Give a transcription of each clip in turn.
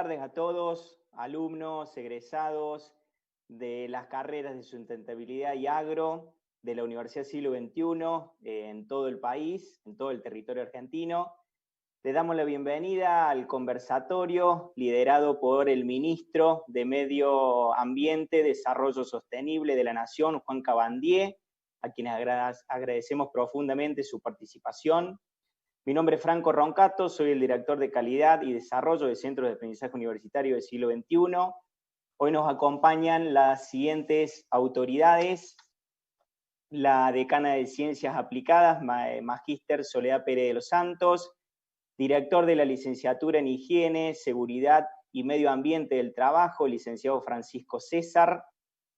tardes a todos, alumnos, egresados de las carreras de sustentabilidad y agro de la Universidad Siglo XXI en todo el país, en todo el territorio argentino. Le damos la bienvenida al conversatorio liderado por el ministro de Medio Ambiente, Desarrollo Sostenible de la Nación, Juan Cabandier, a quien agradecemos profundamente su participación. Mi nombre es Franco Roncato, soy el director de Calidad y Desarrollo del Centro de Aprendizaje Universitario del Siglo XXI. Hoy nos acompañan las siguientes autoridades: la decana de Ciencias Aplicadas, Magíster Soledad Pérez de los Santos, director de la Licenciatura en Higiene, Seguridad y Medio Ambiente del Trabajo, licenciado Francisco César,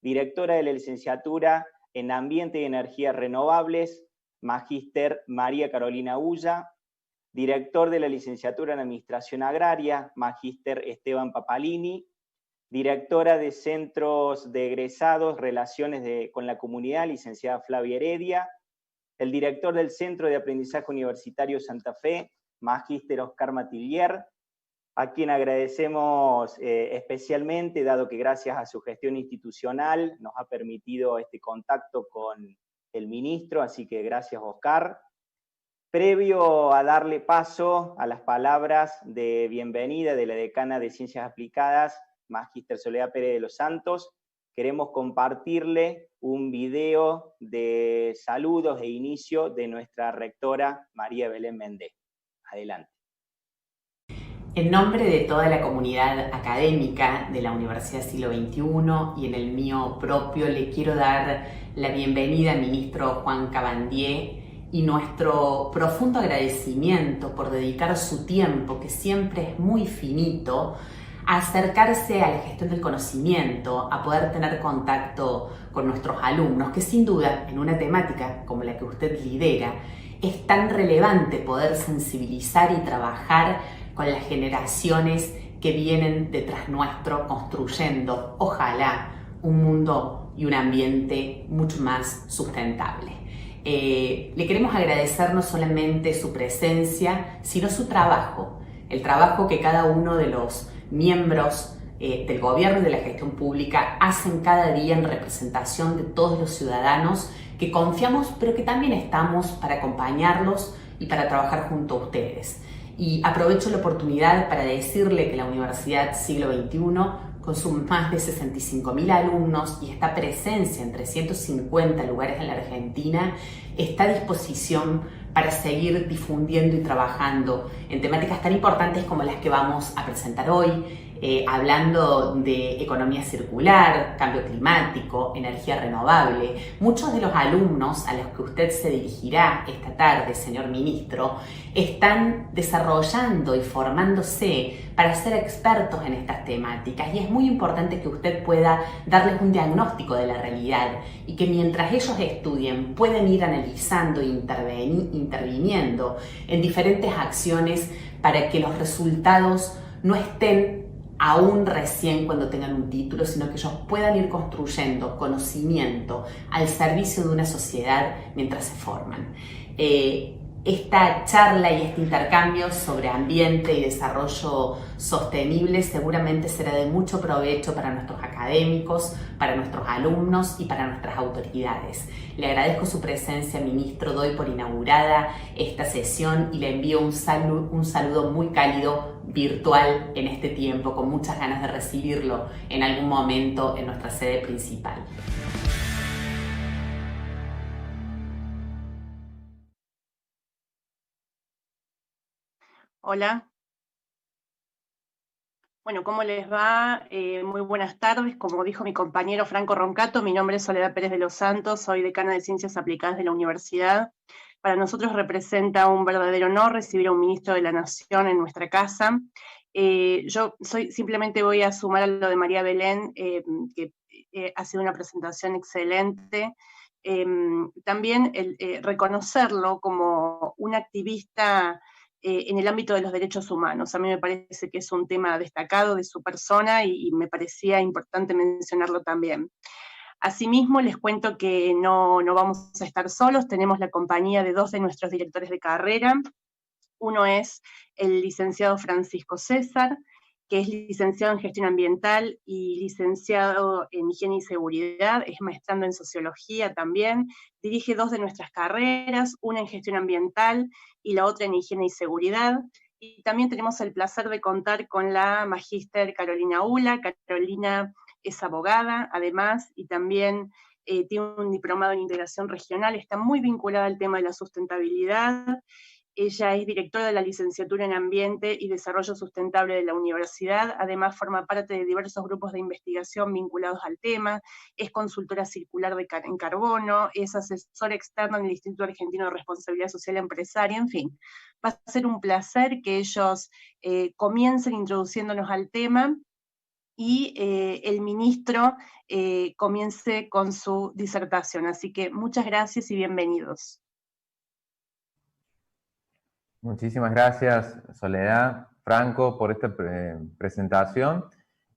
directora de la Licenciatura en Ambiente y Energías Renovables, Magíster María Carolina Ulla, director de la Licenciatura en Administración Agraria, Magíster Esteban Papalini, directora de Centros de Egresados, Relaciones con la Comunidad, licenciada Flavia Heredia, el director del Centro de Aprendizaje Universitario Santa Fe, Magíster Oscar Matillier, a quien agradecemos especialmente, dado que gracias a su gestión institucional nos ha permitido este contacto con el ministro, así que gracias, Oscar. Previo a darle paso a las palabras de bienvenida de la decana de Ciencias Aplicadas, Magíster Soledad Pérez de los Santos, queremos compartirle un video de saludos e inicio de nuestra rectora María Belén Méndez. Adelante. En nombre de toda la comunidad académica de la Universidad Siglo XXI y en el mío propio, le quiero dar la bienvenida al ministro Juan Cabandier y nuestro profundo agradecimiento por dedicar su tiempo, que siempre es muy finito, a acercarse a la gestión del conocimiento, a poder tener contacto con nuestros alumnos, que sin duda, en una temática como la que usted lidera, es tan relevante poder sensibilizar y trabajar con las generaciones que vienen detrás nuestro, construyendo, ojalá, un mundo y un ambiente mucho más sustentable. Le queremos agradecer no solamente su presencia, sino su trabajo, el trabajo que cada uno de los miembros del gobierno y de la gestión pública hacen cada día en representación de todos los ciudadanos que confiamos, pero que también estamos para acompañarlos y para trabajar junto a ustedes. Y aprovecho la oportunidad para decirle que la Universidad Siglo XXI, con sus más de 65.000 alumnos y esta presencia en 350 lugares en la Argentina, está a disposición para seguir difundiendo y trabajando en temáticas tan importantes como las que vamos a presentar hoy, hablando de economía circular, cambio climático, energía renovable. Muchos de los alumnos a los que usted se dirigirá esta tarde, señor ministro, están desarrollando y formándose para ser expertos en estas temáticas, y es muy importante que usted pueda darles un diagnóstico de la realidad y que mientras ellos estudien puedan ir analizando e interviniendo en diferentes acciones para que los resultados no estén aún recién cuando tengan un título, sino que ellos puedan ir construyendo conocimiento al servicio de una sociedad mientras se forman. Esta charla y este intercambio sobre ambiente y desarrollo sostenible seguramente será de mucho provecho para nuestros académicos, para nuestros alumnos y para nuestras autoridades. Le agradezco su presencia, ministro, doy por inaugurada esta sesión y le envío un saludo muy cálido virtual en este tiempo, con muchas ganas de recibirlo en algún momento en nuestra sede principal. Hola. Bueno, ¿cómo les va? Muy buenas tardes. Como dijo mi compañero Franco Roncato, mi nombre es Soledad Pérez de los Santos, soy decana de Ciencias Aplicadas de la universidad. Para nosotros representa un verdadero honor recibir a un ministro de la Nación en nuestra casa. Simplemente voy a sumar a lo de María Belén, que ha sido una presentación excelente. También reconocerlo como un activista en el ámbito de los derechos humanos. A mí me parece que es un tema destacado de su persona y me parecía importante mencionarlo también. Asimismo, les cuento que no vamos a estar solos, tenemos la compañía de dos de nuestros directores de carrera. Uno es el licenciado Francisco César, que es licenciado en Gestión Ambiental y licenciado en Higiene y Seguridad, es maestrando en Sociología también, dirige 2 de nuestras carreras, una en Gestión Ambiental y la otra en Higiene y Seguridad, y también tenemos el placer de contar con la magíster Carolina Ula. Carolina es abogada, además, y también tiene un diplomado en Integración Regional, está muy vinculada al tema de la sustentabilidad. Ella es directora de la licenciatura en Ambiente y Desarrollo Sustentable de la universidad, además forma parte de diversos grupos de investigación vinculados al tema, es consultora circular en carbono, es asesora externa en el Instituto Argentino de Responsabilidad Social Empresaria, en fin. Va a ser un placer que ellos comiencen introduciéndonos al tema y el ministro comience con su disertación. Así que muchas gracias y bienvenidos. Muchísimas gracias, Soledad, Franco, por esta presentación.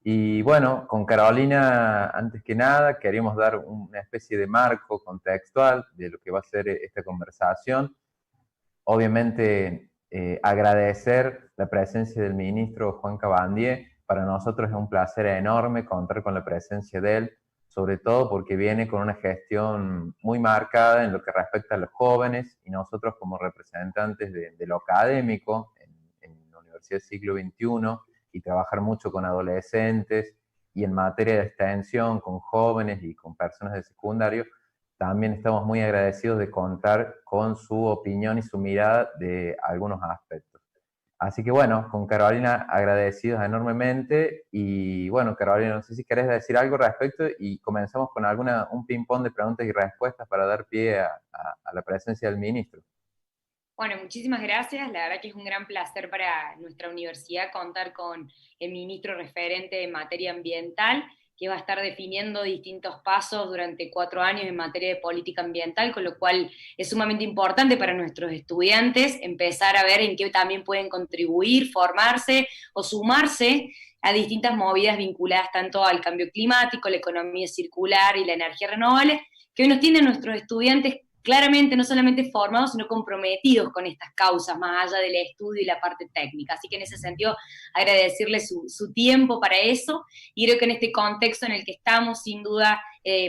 Y bueno, con Carolina, antes que nada, queríamos dar una especie de marco contextual de lo que va a ser esta conversación. Obviamente, agradecer la presencia del ministro Juan Cabandier. Para nosotros es un placer enorme contar con la presencia de él, sobre todo porque viene con una gestión muy marcada en lo que respecta a los jóvenes, y nosotros como representantes de lo académico en la Universidad del Siglo XXI, y trabajar mucho con adolescentes, y en materia de extensión con jóvenes y con personas de secundario, también estamos muy agradecidos de contar con su opinión y su mirada de algunos aspectos. Así que bueno, con Carolina agradecidos enormemente, y bueno, Carolina, no sé si querés decir algo al respecto y comenzamos con un ping-pong de preguntas y respuestas para dar pie a la presencia del ministro. Bueno, muchísimas gracias. La verdad que es un gran placer para nuestra universidad contar con el ministro referente en materia ambiental, que va a estar definiendo distintos pasos durante 4 años en materia de política ambiental, con lo cual es sumamente importante para nuestros estudiantes empezar a ver en qué también pueden contribuir, formarse o sumarse a distintas movidas vinculadas tanto al cambio climático, la economía circular y la energía renovable, que hoy nos tienen nuestros estudiantes claramente no solamente formados, sino comprometidos con estas causas, más allá del estudio y la parte técnica. Así que en ese sentido, agradecerle su tiempo para eso, y creo que en este contexto en el que estamos, sin duda,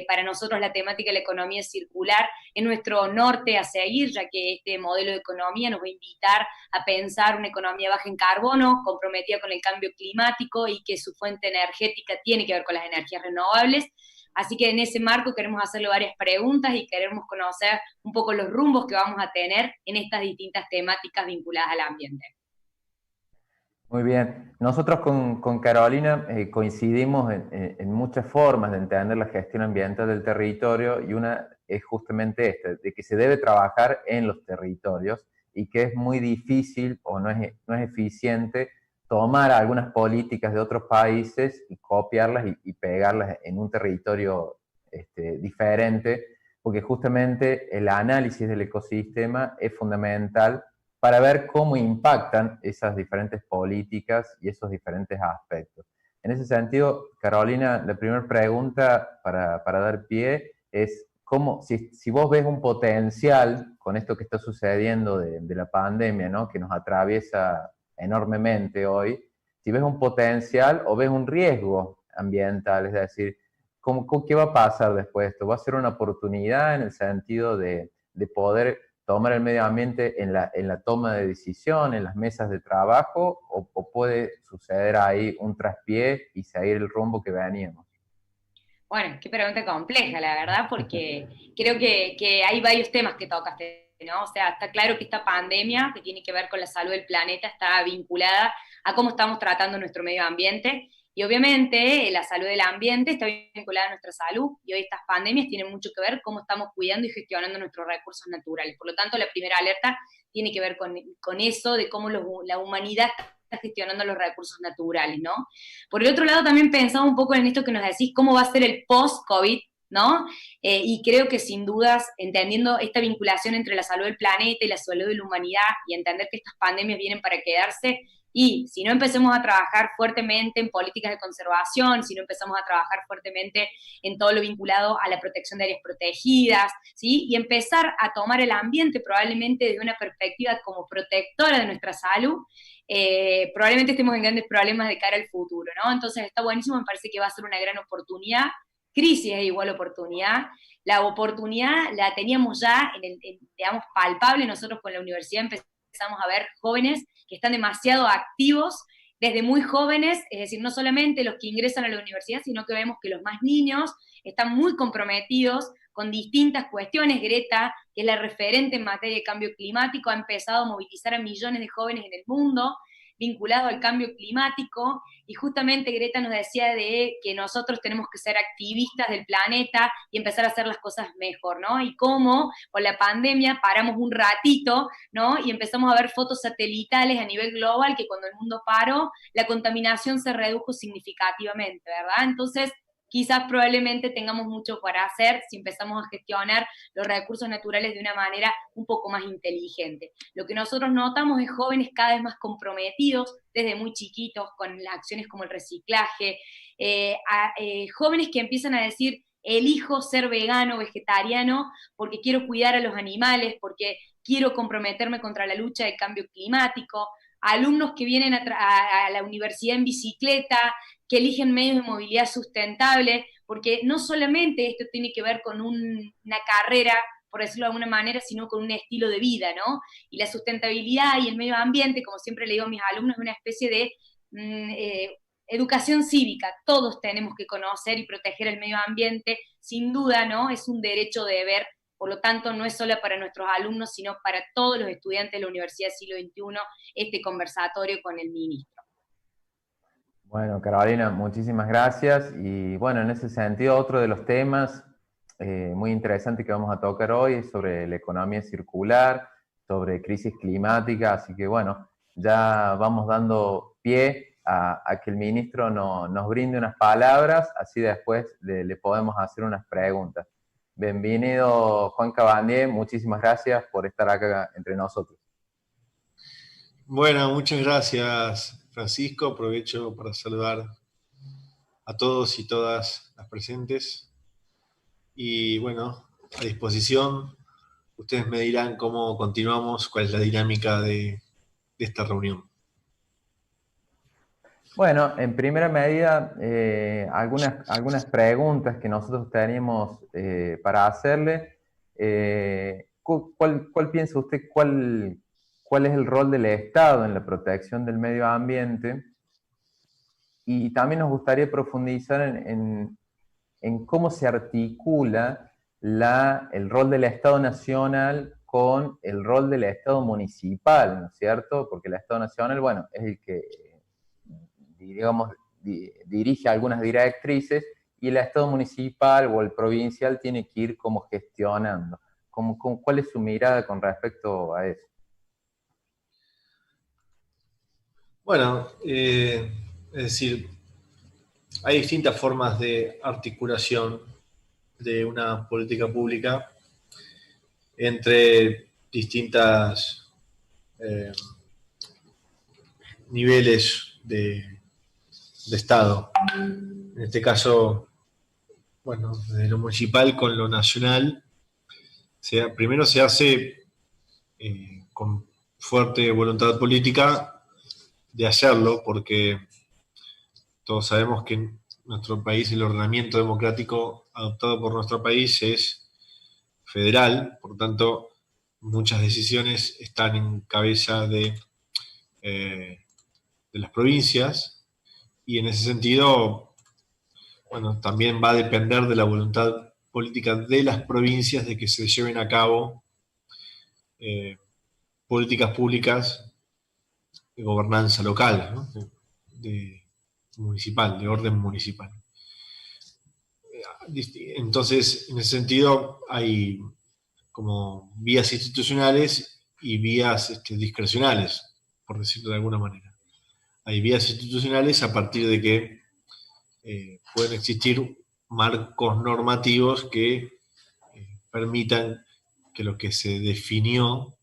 para nosotros la temática de la economía circular es nuestro norte a seguir, ya que este modelo de economía nos va a invitar a pensar una economía baja en carbono, comprometida con el cambio climático, y que su fuente energética tiene que ver con las energías renovables. Así que en ese marco queremos hacerle varias preguntas y queremos conocer un poco los rumbos que vamos a tener en estas distintas temáticas vinculadas al ambiente. Muy bien. Nosotros con Carolina coincidimos en muchas formas de entender la gestión ambiental del territorio, y una es justamente esta, de que se debe trabajar en los territorios y que es muy difícil o no es eficiente tomar algunas políticas de otros países y copiarlas y pegarlas en un territorio diferente, porque justamente el análisis del ecosistema es fundamental para ver cómo impactan esas diferentes políticas y esos diferentes aspectos. En ese sentido, Carolina, la primera pregunta para dar pie es, si vos ves un potencial con esto que está sucediendo de la pandemia, ¿no?, que nos atraviesa enormemente hoy, si ves un potencial o ves un riesgo ambiental, es decir, ¿qué va a pasar después de esto? ¿Va a ser una oportunidad en el sentido de poder tomar el medio ambiente en la toma de decisión, en las mesas de trabajo, o puede suceder ahí un traspié y seguir el rumbo que veníamos? Bueno, qué pregunta compleja, la verdad, porque creo que hay varios temas que tocaste, ¿no? O sea, está claro que esta pandemia, que tiene que ver con la salud del planeta, está vinculada a cómo estamos tratando nuestro medio ambiente, y obviamente la salud del ambiente está vinculada a nuestra salud, y hoy estas pandemias tienen mucho que ver cómo estamos cuidando y gestionando nuestros recursos naturales. Por lo tanto, la primera alerta tiene que ver con eso, de cómo la humanidad está gestionando los recursos naturales, ¿no? Por el otro lado, también pensaba un poco en esto que nos decís, cómo va a ser el post-COVID, ¿no? Y creo que sin dudas, entendiendo esta vinculación entre la salud del planeta y la salud de la humanidad, y entender que estas pandemias vienen para quedarse, Y si no empecemos a trabajar fuertemente en políticas de conservación, si no empezamos a trabajar fuertemente en todo lo vinculado a la protección de áreas protegidas, ¿sí? Y empezar a tomar el ambiente probablemente desde una perspectiva como protectora de nuestra salud, probablemente estemos en grandes problemas de cara al futuro, ¿no? Entonces está buenísimo, me parece que va a ser una gran oportunidad. Crisis es igual oportunidad. La oportunidad la teníamos ya, digamos, palpable. Nosotros con la universidad empezamos a ver jóvenes que están demasiado activos desde muy jóvenes, es decir, no solamente los que ingresan a la universidad, sino que vemos que los más niños están muy comprometidos con distintas cuestiones. Greta, que es la referente en materia de cambio climático, ha empezado a movilizar a millones de jóvenes en el mundo vinculado al cambio climático, y justamente Greta nos decía de que nosotros tenemos que ser activistas del planeta y empezar a hacer las cosas mejor, ¿no? Y cómo con la pandemia paramos un ratito, ¿no? Y empezamos a ver fotos satelitales a nivel global, que cuando el mundo paró, la contaminación se redujo significativamente, ¿verdad? Entonces, quizás probablemente tengamos mucho para hacer si empezamos a gestionar los recursos naturales de una manera un poco más inteligente. Lo que nosotros notamos es jóvenes cada vez más comprometidos desde muy chiquitos con las acciones como el reciclaje, jóvenes que empiezan a decir, elijo ser vegano, vegetariano, porque quiero cuidar a los animales, porque quiero comprometerme contra la lucha del cambio climático, alumnos que vienen a la universidad en bicicleta, que eligen medios de movilidad sustentable, porque no solamente esto tiene que ver con una carrera, por decirlo de alguna manera, sino con un estilo de vida, ¿no? Y la sustentabilidad y el medio ambiente, como siempre le digo a mis alumnos, es una especie de educación cívica. Todos tenemos que conocer y proteger el medio ambiente, sin duda, ¿no? Es un derecho de deber. Por lo tanto, no es solo para nuestros alumnos, sino para todos los estudiantes de la Universidad del Siglo XXI, este conversatorio con el ministro. Bueno, Carolina, muchísimas gracias. Y bueno, en ese sentido, otro de los temas muy interesantes que vamos a tocar hoy es sobre la economía circular, sobre crisis climática. Así que bueno, ya vamos dando pie a que el ministro nos brinde unas palabras, así después le podemos hacer unas preguntas. Bienvenido, Juan Cabandier, muchísimas gracias por estar acá entre nosotros. Bueno, muchas gracias, Francisco. Aprovecho para saludar a todos y todas las presentes. Y bueno, a disposición, ustedes me dirán cómo continuamos, cuál es la dinámica de esta reunión. Bueno, en primera medida, algunas preguntas que nosotros teníamos para hacerle. ¿Cuál piensa usted, cuál es el rol del Estado en la protección del medio ambiente? Y también nos gustaría profundizar en cómo se articula el rol del Estado nacional con el rol del Estado municipal, ¿no es cierto? Porque el Estado nacional, bueno, es el que, digamos, dirige algunas directrices, y el Estado municipal o el provincial tiene que ir como gestionando. ¿Cuál es su mirada con respecto a eso? Bueno, es decir, hay distintas formas de articulación de una política pública entre distintas niveles de Estado. En este caso, bueno, desde lo municipal con lo nacional, primero se hace con fuerte voluntad política de hacerlo, porque todos sabemos que en nuestro país el ordenamiento democrático adoptado por nuestro país es federal, por tanto muchas decisiones están en cabeza de las provincias, y en ese sentido, bueno, también va a depender de la voluntad política de las provincias de que se lleven a cabo políticas públicas de gobernanza local, ¿no? Municipal, de orden municipal. Entonces, en ese sentido, hay como vías institucionales y vías discrecionales, por decirlo de alguna manera. Hay vías institucionales a partir de que pueden existir marcos normativos que permitan que lo que se definió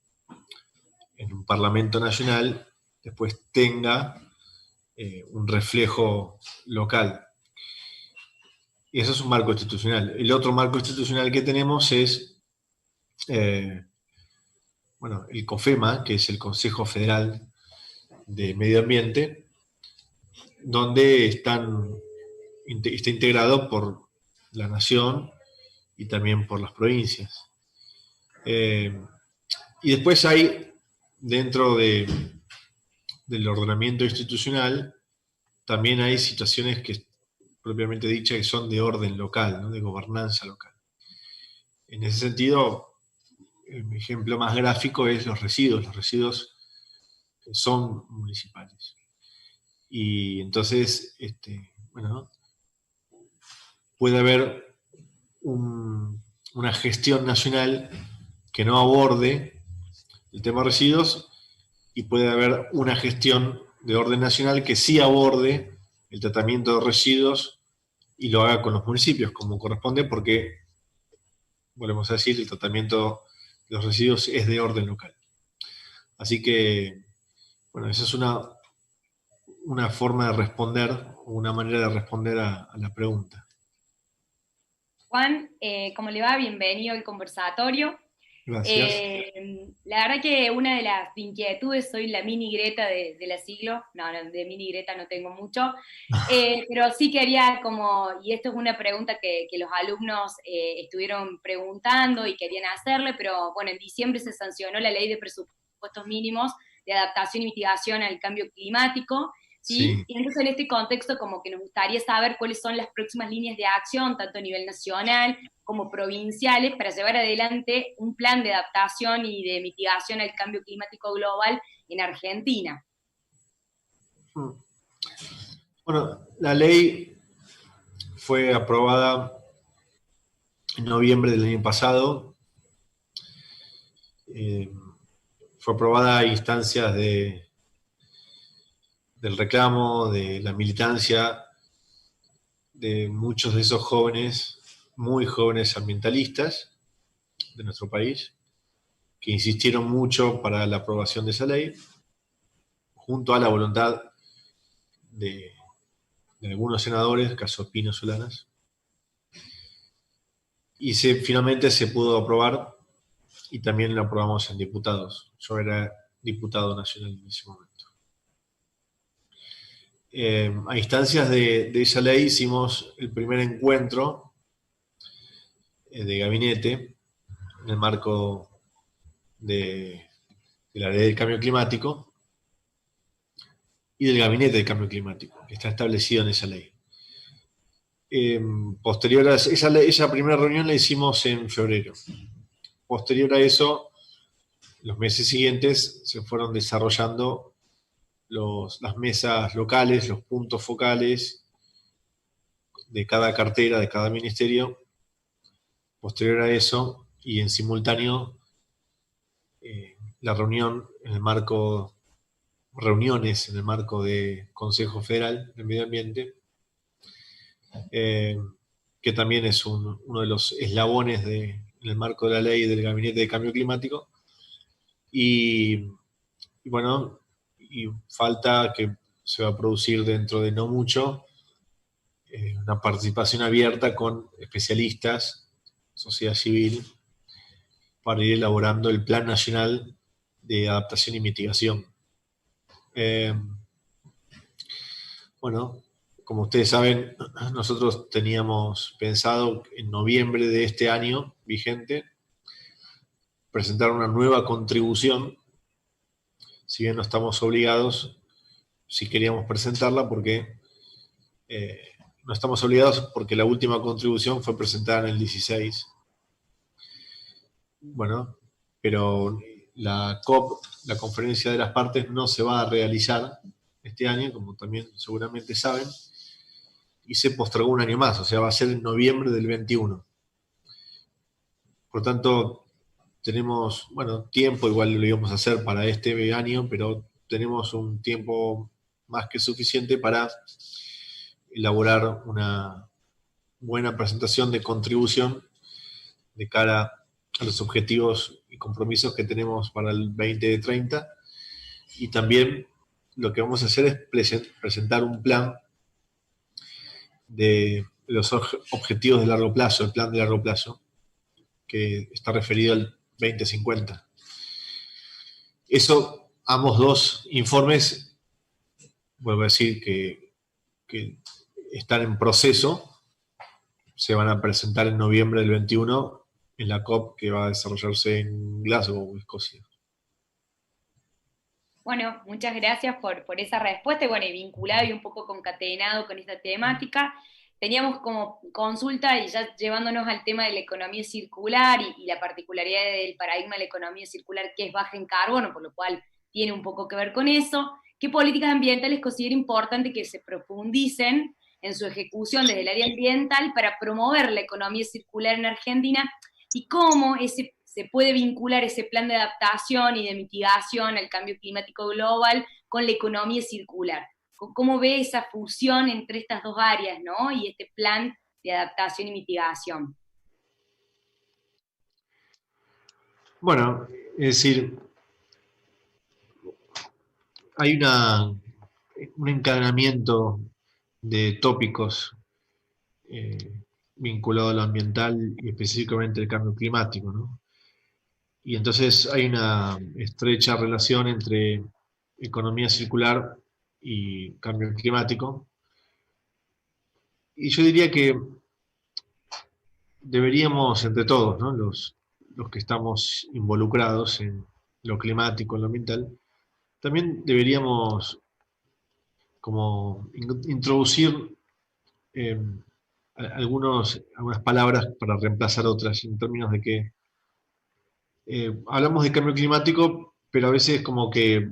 en un Parlamento Nacional después tenga un reflejo local. Y eso es un marco institucional. El otro marco institucional que tenemos es el COFEMA, que es el Consejo Federal de Medio Ambiente, donde está integrado por la nación y también por las provincias. Y después hay, dentro del ordenamiento institucional, también hay situaciones que, propiamente dichas, que son de orden local, ¿no? De gobernanza local. En ese sentido, el ejemplo más gráfico es los residuos. Los residuos son municipales. Y entonces, puede haber una gestión nacional que no aborde el tema de residuos, y puede haber una gestión de orden nacional que sí aborde el tratamiento de residuos y lo haga con los municipios, como corresponde, porque, volvemos a decir, el tratamiento de los residuos es de orden local. Así que, bueno, esa es una forma de responder, una manera de responder a la pregunta. Juan, ¿cómo le va? Bienvenido al conversatorio. Gracias. La verdad que una de las inquietudes, soy la mini Greta de la siglo, no, de mini Greta no tengo mucho, pero sí quería y esto es una pregunta que los alumnos estuvieron preguntando y querían hacerle, pero bueno, en diciembre se sancionó la ley de presupuestos mínimos de adaptación y mitigación al cambio climático, ¿sí? Sí. Y entonces en este contexto como que nos gustaría saber cuáles son las próximas líneas de acción, tanto a nivel nacional como provinciales, para llevar adelante un plan de adaptación y de mitigación al cambio climático global en Argentina. Bueno, la ley fue aprobada en noviembre del año pasado. Fue aprobada a instancias del reclamo, de la militancia, de muchos de esos jóvenes, muy jóvenes ambientalistas de nuestro país, que insistieron mucho para la aprobación de esa ley, junto a la voluntad de algunos senadores, caso Pino Solanas, y finalmente se pudo aprobar, y también lo aprobamos en diputados. Yo era diputado nacional en ese momento. A instancias de esa ley hicimos el primer encuentro de gabinete en el marco de la ley del cambio climático y del gabinete del cambio climático, que está establecido en esa ley. Posterior a esa primera reunión la hicimos en febrero. Posterior a eso, los meses siguientes se fueron desarrollando las mesas locales, los puntos focales de cada cartera, de cada ministerio. Posterior a eso, y en simultáneo, reuniones en el marco de Consejo Federal de Medio Ambiente, que también es uno de los eslabones en el marco de la ley del Gabinete de Cambio Climático. Y bueno, y falta que se va a producir dentro de no mucho una participación abierta con especialistas, sociedad civil, para ir elaborando el Plan Nacional de Adaptación y Mitigación. Bueno, como ustedes saben, nosotros teníamos pensado en noviembre de este año vigente presentar una nueva contribución, si bien no estamos obligados, si queríamos presentarla, porque no estamos obligados porque la última contribución fue presentada en el 16. Bueno, pero la COP, la Conferencia de las Partes, no se va a realizar este año, como también seguramente saben, y se postergó un año más, o sea, va a ser en noviembre del 21. Por tanto, tenemos, tiempo, igual lo íbamos a hacer para este año, pero tenemos un tiempo más que suficiente para elaborar una buena presentación de contribución de cara a los objetivos y compromisos que tenemos para el 2030, y también lo que vamos a hacer es presentar un plan de los objetivos de largo plazo, el plan de largo plazo, que está referido al 2050. Eso, ambos dos informes, vuelvo a decir que están en proceso, se van a presentar en noviembre del 21 en la COP que va a desarrollarse en Glasgow, Escocia. Bueno, muchas gracias por esa respuesta, y bueno, y vinculado y un poco concatenado con esta temática, teníamos como consulta, y ya llevándonos al tema de la economía circular y la particularidad del paradigma de la economía circular, que es baja en carbono, por lo cual tiene un poco que ver con eso, ¿qué políticas ambientales considera importante que se profundicen en su ejecución desde el área ambiental para promover la economía circular en Argentina, y cómo se puede vincular ese plan de adaptación y de mitigación al cambio climático global con la economía circular? ¿Cómo ve esa fusión entre estas dos áreas, ¿no? Y este plan de adaptación y mitigación? Bueno, es decir, hay un encadenamiento de tópicos vinculado a lo ambiental y específicamente el cambio climático, ¿no? Y entonces hay una estrecha relación entre economía circular y cambio climático. Y yo diría que deberíamos, entre todos, ¿no?, los que estamos involucrados en lo climático, en lo ambiental, también deberíamos como introducir algunas palabras para reemplazar otras, en términos de que hablamos de cambio climático, pero a veces como que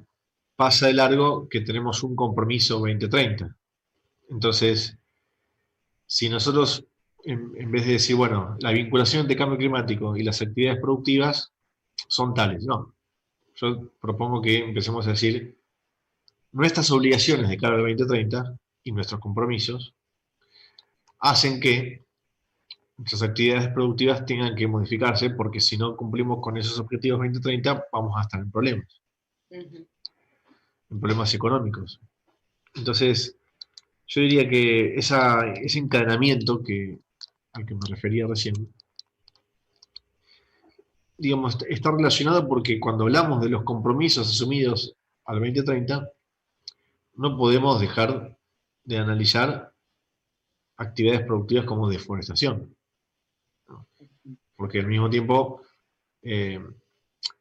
pasa de largo que tenemos un compromiso 2030. Entonces, si nosotros, en vez de decir, bueno, la vinculación entre cambio climático y las actividades productivas son tales, no. Yo propongo que empecemos a decir, nuestras obligaciones de cara al 2030 y nuestros compromisos hacen que nuestras actividades productivas tengan que modificarse, porque si no cumplimos con esos objetivos 2030, vamos a estar en problemas. En problemas económicos. Entonces, yo diría que ese encadenamiento al que me refería recién, digamos, está relacionado porque cuando hablamos de los compromisos asumidos al 2030, no podemos dejar de analizar actividades productivas como deforestación. Porque al mismo tiempo,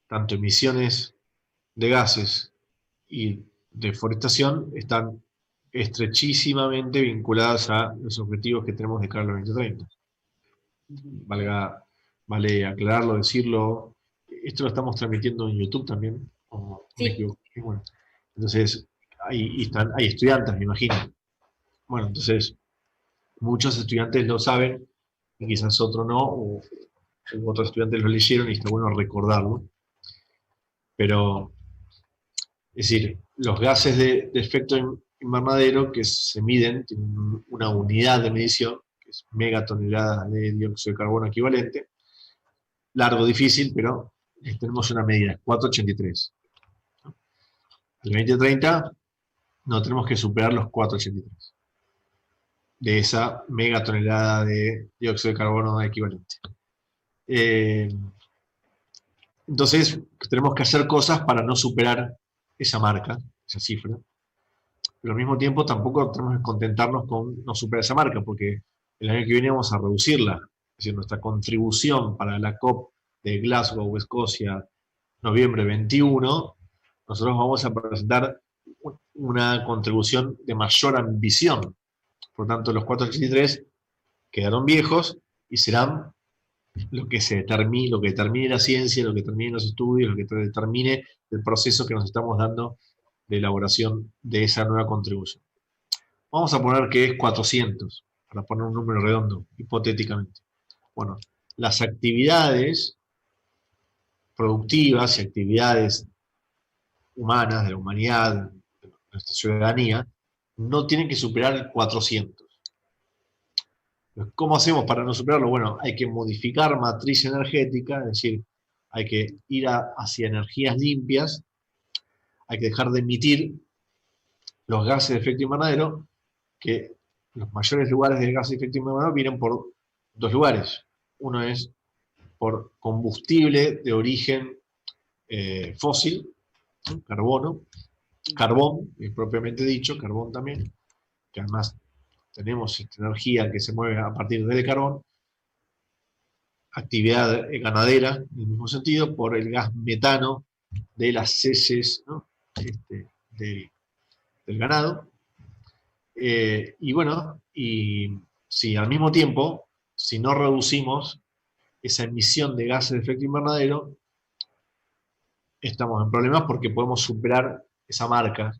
tanto emisiones de gases y deforestación están estrechísimamente vinculadas a los objetivos que tenemos de cara al 2030. Vale aclararlo, decirlo. Esto lo estamos transmitiendo en YouTube también, o sí. Me equivoco. Bueno, entonces, hay estudiantes, me imagino. Bueno, entonces, muchos estudiantes lo saben, y quizás otros no, o otros estudiantes lo leyeron y está bueno recordarlo. Pero, es decir, los gases de efecto invernadero que se miden, tienen una unidad de medición, que es megatoneladas de dióxido de carbono equivalente. Largo, difícil, pero tenemos una medida, 483. El 2030 no tenemos que superar los 483 de esa megatonelada de dióxido de carbono equivalente. Entonces, tenemos que hacer cosas para no superar esa marca, esa cifra. Pero al mismo tiempo tampoco tenemos que contentarnos con no superar esa marca, porque el año que viene vamos a reducirla. Es decir, nuestra contribución para la COP de Glasgow, Escocia, noviembre 21, nosotros vamos a presentar una contribución de mayor ambición. Por tanto, los 483 quedaron viejos y serán lo que determine la ciencia, lo que determine los estudios, lo que determine el proceso que nos estamos dando de elaboración de esa nueva contribución. Vamos a poner que es 400, para poner un número redondo, hipotéticamente. Bueno, las actividades productivas y actividades humanas, de la humanidad, de nuestra ciudadanía, no tienen que superar el 400. ¿Cómo hacemos para no superarlo? Bueno, hay que modificar matriz energética, es decir, hay que ir hacia energías limpias, hay que dejar de emitir los gases de efecto invernadero, que los mayores lugares de gases de efecto invernadero vienen por dos lugares. Uno es por combustible de origen fósil, ¿no? Carbón, propiamente dicho, carbón también, que además tenemos esta energía que se mueve a partir del carbón, actividad ganadera, en el mismo sentido, por el gas metano de las heces, ¿no? Del ganado. Y bueno, y si al mismo tiempo, si no reducimos esa emisión de gases de efecto invernadero, estamos en problemas porque podemos superar esa marca.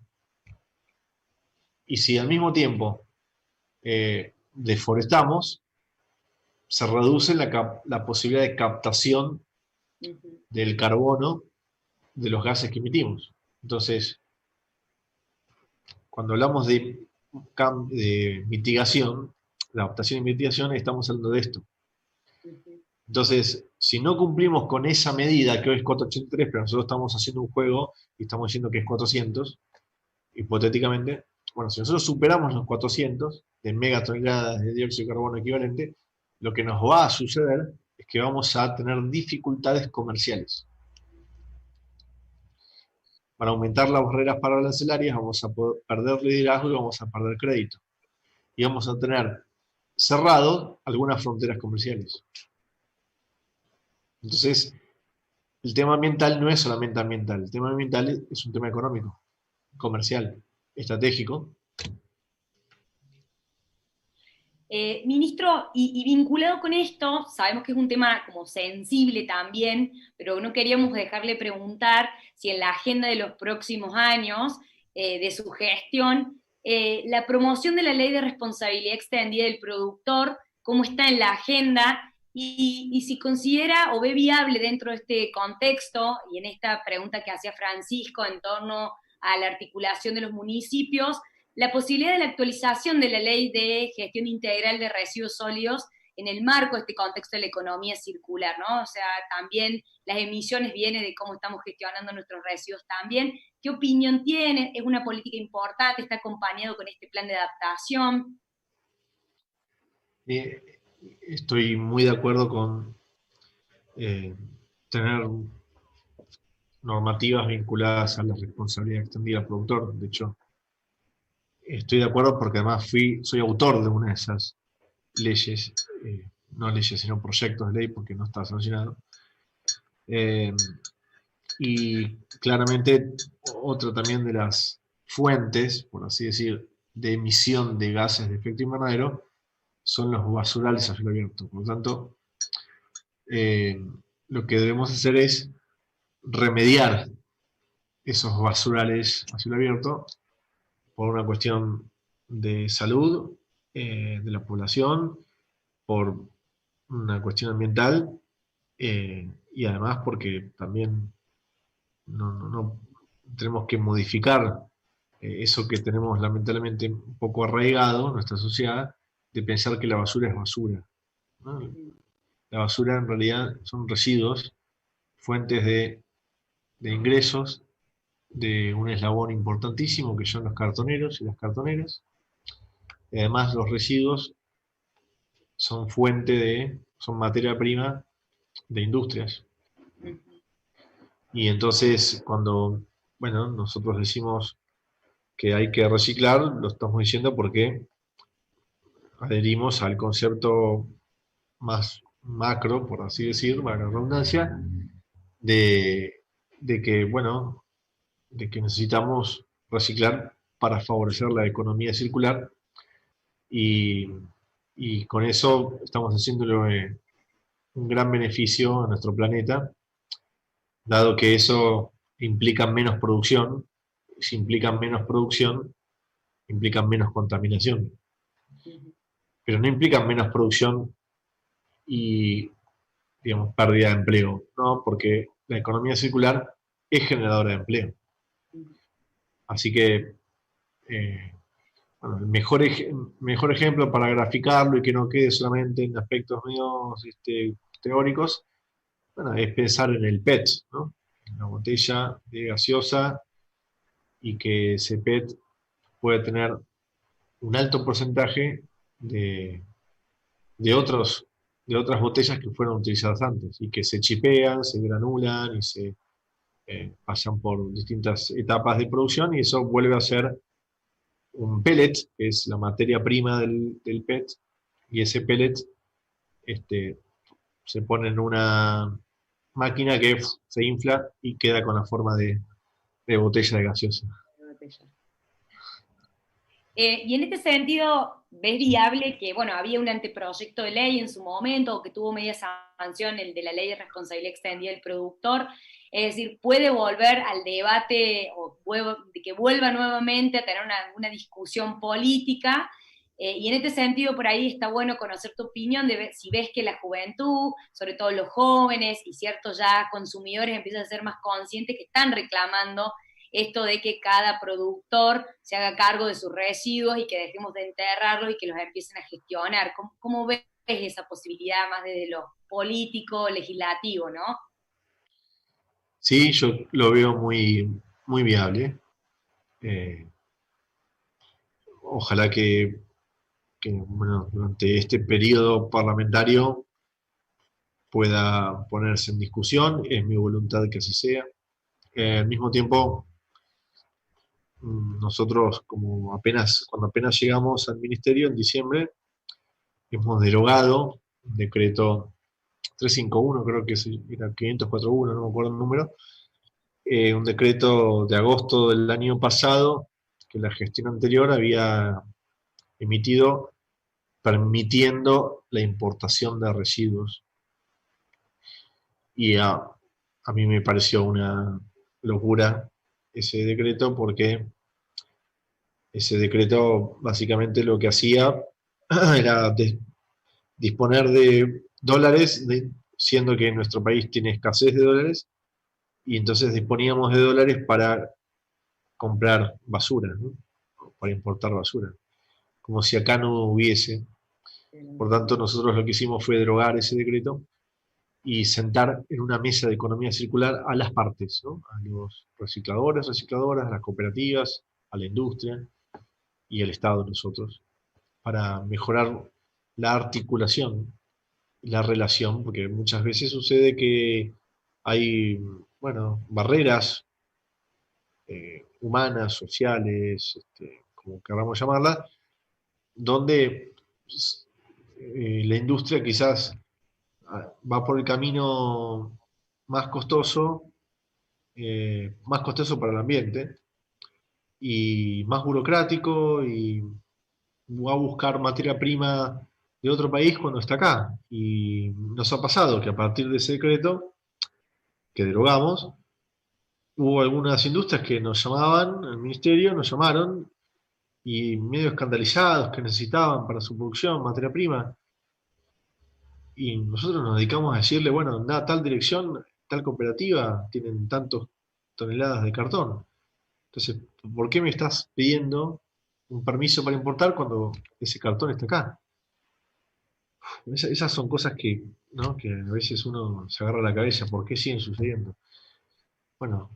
Y si al mismo tiempo deforestamos, se reduce la posibilidad de captación del carbono de los gases que emitimos. Entonces, cuando hablamos de mitigación, la adaptación y mitigación, estamos hablando de esto. Entonces, si no cumplimos con esa medida, que hoy es 483, pero nosotros estamos haciendo un juego y estamos diciendo que es 400, hipotéticamente, bueno, si nosotros superamos los 400 de megatoneladas de dióxido de carbono equivalente, lo que nos va a suceder es que vamos a tener dificultades comerciales. Para aumentar las barreras arancelaриas vamos a poder perder liderazgo y vamos a perder crédito. Y vamos a tener cerrado algunas fronteras comerciales. Entonces, el tema ambiental no es solamente ambiental, el tema ambiental es un tema económico, comercial, estratégico. Ministro, y vinculado con esto, sabemos que es un tema como sensible también, pero no queríamos dejarle preguntar si en la agenda de los próximos años de su gestión, la promoción de la ley de responsabilidad extendida del productor, cómo está en la agenda, y si considera o ve viable dentro de este contexto, y en esta pregunta que hacía Francisco en torno a la articulación de los municipios, la posibilidad de la actualización de la Ley de Gestión Integral de Residuos Sólidos en el marco de este contexto de la economía circular, ¿no? O sea, también las emisiones vienen de cómo estamos gestionando nuestros residuos también. ¿Qué opinión tiene? ¿Es una política importante? ¿Está acompañado con este plan de adaptación? Estoy muy de acuerdo con tener normativas vinculadas a la responsabilidad extendida al productor. De hecho, estoy de acuerdo porque además soy autor de una de esas leyes, no leyes sino proyectos de ley porque no está sancionado. Y claramente otra también de las fuentes, por así decir, de emisión de gases de efecto invernadero son los basurales a cielo abierto. Por lo tanto, lo que debemos hacer es remediar esos basurales a cielo abierto por una cuestión de salud de la población, por una cuestión ambiental y además porque también no tenemos que modificar eso que tenemos lamentablemente un poco arraigado en nuestra sociedad, de pensar que la basura es basura, ¿no? La basura en realidad son residuos, fuentes de ingresos de un eslabón importantísimo que son los cartoneros y las cartoneras. Y además los residuos son son materia prima de industrias. Y entonces cuando, bueno, nosotros decimos que hay que reciclar, lo estamos diciendo porque adherimos al concepto más macro, por así decir, para la redundancia, de que, bueno, de que necesitamos reciclar para favorecer la economía circular y con eso estamos haciéndole un gran beneficio a nuestro planeta, dado que eso implica menos producción. Si implican menos producción, implican menos contaminación. Pero no implican menos producción y, digamos, pérdida de empleo, ¿no? Porque la economía circular es generadora de empleo. Así que, bueno, el mejor ejemplo para graficarlo y que no quede solamente en aspectos medios teóricos, bueno, es pensar en el PET, ¿no? En la botella de gaseosa, y que ese PET puede tener un alto porcentaje de otras botellas que fueron utilizadas antes y que se chipean, se granulan y se pasan por distintas etapas de producción, y eso vuelve a ser un pellet, que es la materia prima del PET, y ese pellet se pone en una máquina que se infla y queda con la forma de botella de gaseosa. Y en este sentido, ¿ves viable que, bueno, había un anteproyecto de ley en su momento, que tuvo media sanción, el de la ley de responsabilidad extendida del productor? Es decir, ¿puede volver al debate, o de que vuelva nuevamente a tener una discusión política? Y en este sentido, por ahí está bueno conocer tu opinión de si ves que la juventud, sobre todo los jóvenes y ciertos ya consumidores, empiezan a ser más conscientes, que están reclamando esto de que cada productor se haga cargo de sus residuos y que dejemos de enterrarlos y que los empiecen a gestionar. ¿Cómo ves esa posibilidad más desde lo político, legislativo, no? Sí, yo lo veo muy, muy viable. Ojalá que, bueno, durante este periodo parlamentario pueda ponerse en discusión. Es mi voluntad que así sea. Al mismo tiempo, nosotros, cuando apenas llegamos al ministerio en diciembre, hemos derogado un decreto 351, creo que era 541, no me acuerdo el número, un decreto de agosto del año pasado que la gestión anterior había emitido, permitiendo la importación de residuos. Y a mí me pareció una locura ese decreto, porque ese decreto básicamente lo que hacía era disponer de dólares, siendo que nuestro país tiene escasez de dólares, y entonces disponíamos de dólares para comprar basura, ¿no? Para importar basura, como si acá no hubiese. Por tanto, nosotros lo que hicimos fue derogar ese decreto y sentar en una mesa de economía circular a las partes, ¿no? A los recicladores, recicladoras, a las cooperativas, a la industria y al Estado, nosotros, para mejorar la articulación, la relación, porque muchas veces sucede que hay, bueno, barreras humanas, sociales, como queramos llamarlas, donde pues, la industria quizás va por el camino más costoso para el ambiente y más burocrático, y va a buscar materia prima de otro país cuando está acá. Y nos ha pasado que a partir de ese decreto que derogamos, hubo algunas industrias que nos llamaban, el ministerio nos llamaron, y medio escandalizados, que necesitaban para su producción materia prima. Y nosotros nos dedicamos a decirle, bueno, anda a tal dirección, tal cooperativa, tienen tantas toneladas de cartón. Entonces, ¿por qué me estás pidiendo un permiso para importar cuando ese cartón está acá? Esas son cosas que, ¿no? Que a veces uno se agarra la cabeza, ¿por qué siguen sucediendo? Bueno,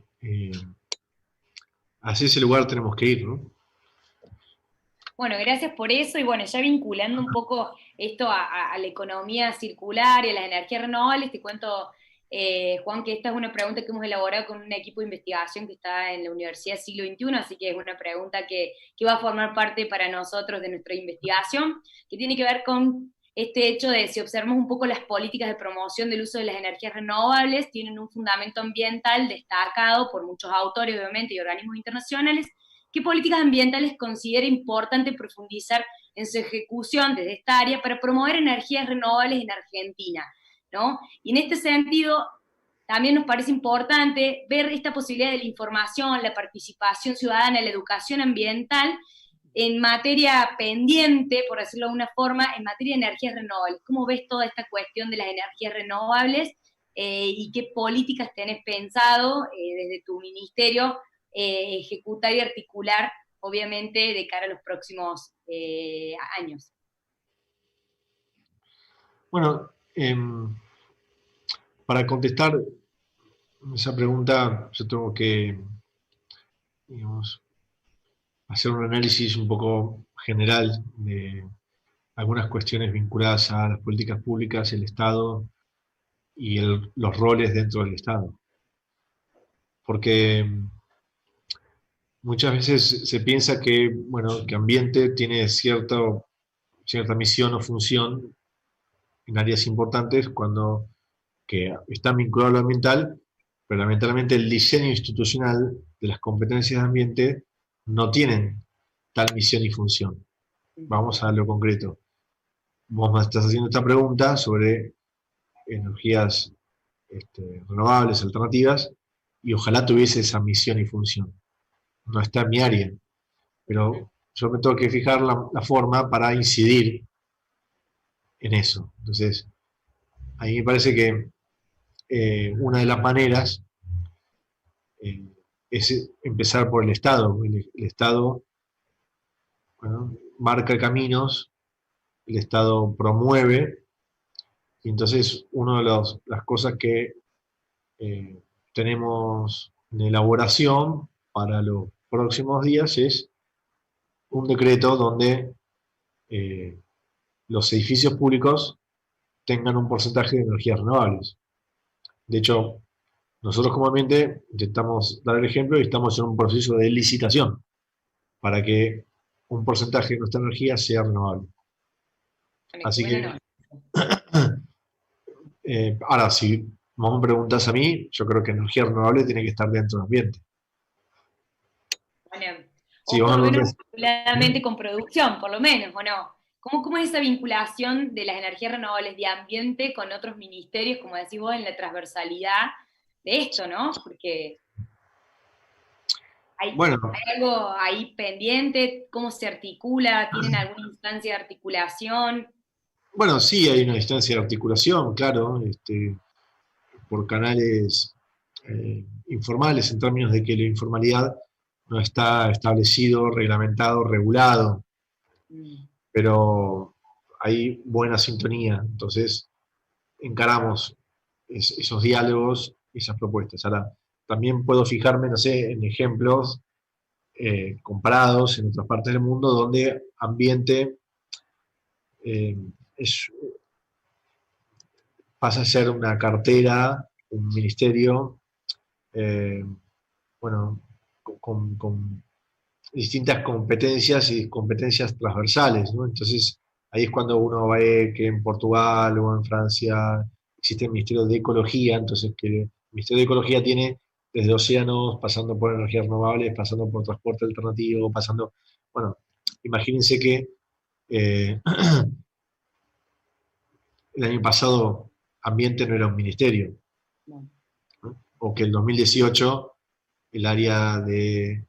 hacia ese lugar tenemos que ir, ¿no? Bueno, gracias por eso, y bueno, ya vinculando un poco esto a la economía circular y a las energías renovables, te cuento, Juan, que esta es una pregunta que hemos elaborado con un equipo de investigación que está en la Universidad Siglo XXI, así que es una pregunta que va a formar parte para nosotros de nuestra investigación, que tiene que ver con este hecho de, si observamos un poco las políticas de promoción del uso de las energías renovables, tienen un fundamento ambiental destacado por muchos autores, obviamente, y organismos internacionales. ¿Qué políticas ambientales considera importante profundizar en su ejecución desde esta área para promover energías renovables en Argentina, ¿no? Y en este sentido, también nos parece importante ver esta posibilidad de la información, la participación ciudadana, la educación ambiental en materia pendiente, por decirlo de alguna forma, en materia de energías renovables. ¿Cómo ves toda esta cuestión de las energías renovables y qué políticas tenés pensado desde tu ministerio ejecutar y articular, obviamente, de cara a los próximos años? Bueno, para contestar esa pregunta, yo tengo que, digamos, hacer un análisis un poco general de algunas cuestiones vinculadas a las políticas públicas, el Estado y los roles dentro del Estado. Porque muchas veces se piensa que, bueno, que ambiente tiene cierta misión o función en áreas importantes cuando que están vinculados a lo ambiental, pero lamentablemente el diseño institucional de las competencias de ambiente no tienen tal misión y función. Vamos a lo concreto. Vos me estás haciendo esta pregunta sobre energías renovables, alternativas, y ojalá tuviese esa misión y función. No está en mi área, pero yo me tengo que fijar la forma para incidir en eso. Entonces, a mí me parece que una de las maneras es empezar por el Estado. El Estado, bueno, marca caminos, el Estado promueve, y entonces una de las cosas que tenemos en elaboración para los próximos días es un decreto donde los edificios públicos tengan un porcentaje de energías renovables. De hecho, nosotros como ambiente intentamos dar el ejemplo y estamos en un proceso de licitación para que un porcentaje de nuestra energía sea renovable. Así que, ahora, si vos me preguntas a mí, yo creo que energía renovable tiene que estar dentro del ambiente. Bueno, Sí, o por lo menos vinculadamente con producción, por lo menos, ¿o no? ¿Cómo es esa vinculación de las energías renovables de ambiente con otros ministerios, como decís vos, en la transversalidad de esto, ¿no? Porque hay algo ahí pendiente, ¿cómo se articula? ¿Tienen alguna instancia de articulación? Bueno, sí, hay una instancia de articulación, claro, por canales informales, en términos de que la informalidad no está establecido, reglamentado, regulado, pero hay buena sintonía, entonces encaramos esos diálogos, esas propuestas. Ahora, también puedo fijarme, no sé, en ejemplos comparados en otras partes del mundo donde ambiente pasa a ser una cartera, un ministerio, bueno, con distintas competencias y competencias transversales, ¿no? Entonces, ahí es cuando uno ve que en Portugal o en Francia existe el Ministerio de Ecología, entonces que el Ministerio de Ecología tiene desde océanos, pasando por energías renovables, pasando por transporte alternativo, pasando, bueno, imagínense que el año pasado ambiente no era un ministerio, ¿no? O que el 2018 el área de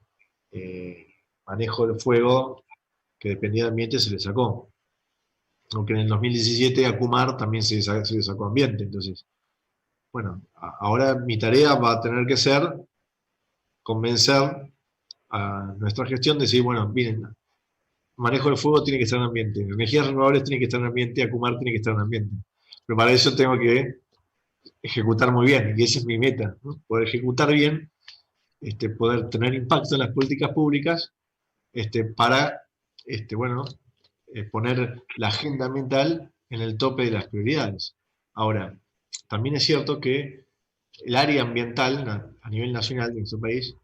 manejo del fuego que dependía de ambiente se le sacó. Aunque en el 2017 a Kumar también se le sacó ambiente. Entonces, bueno, ahora mi tarea va a tener que ser convencer a nuestra gestión de decir, bueno, miren, manejo del fuego tiene que estar en ambiente, energías renovables tiene que estar en ambiente, Akumar tiene que estar en ambiente. Pero para eso tengo que ejecutar muy bien, y esa es mi meta, ¿no? Poder ejecutar bien, poder tener impacto en las políticas públicas, para, bueno, poner la agenda ambiental en el tope de las prioridades. Ahora, también es cierto que el área ambiental a nivel nacional de nuestro país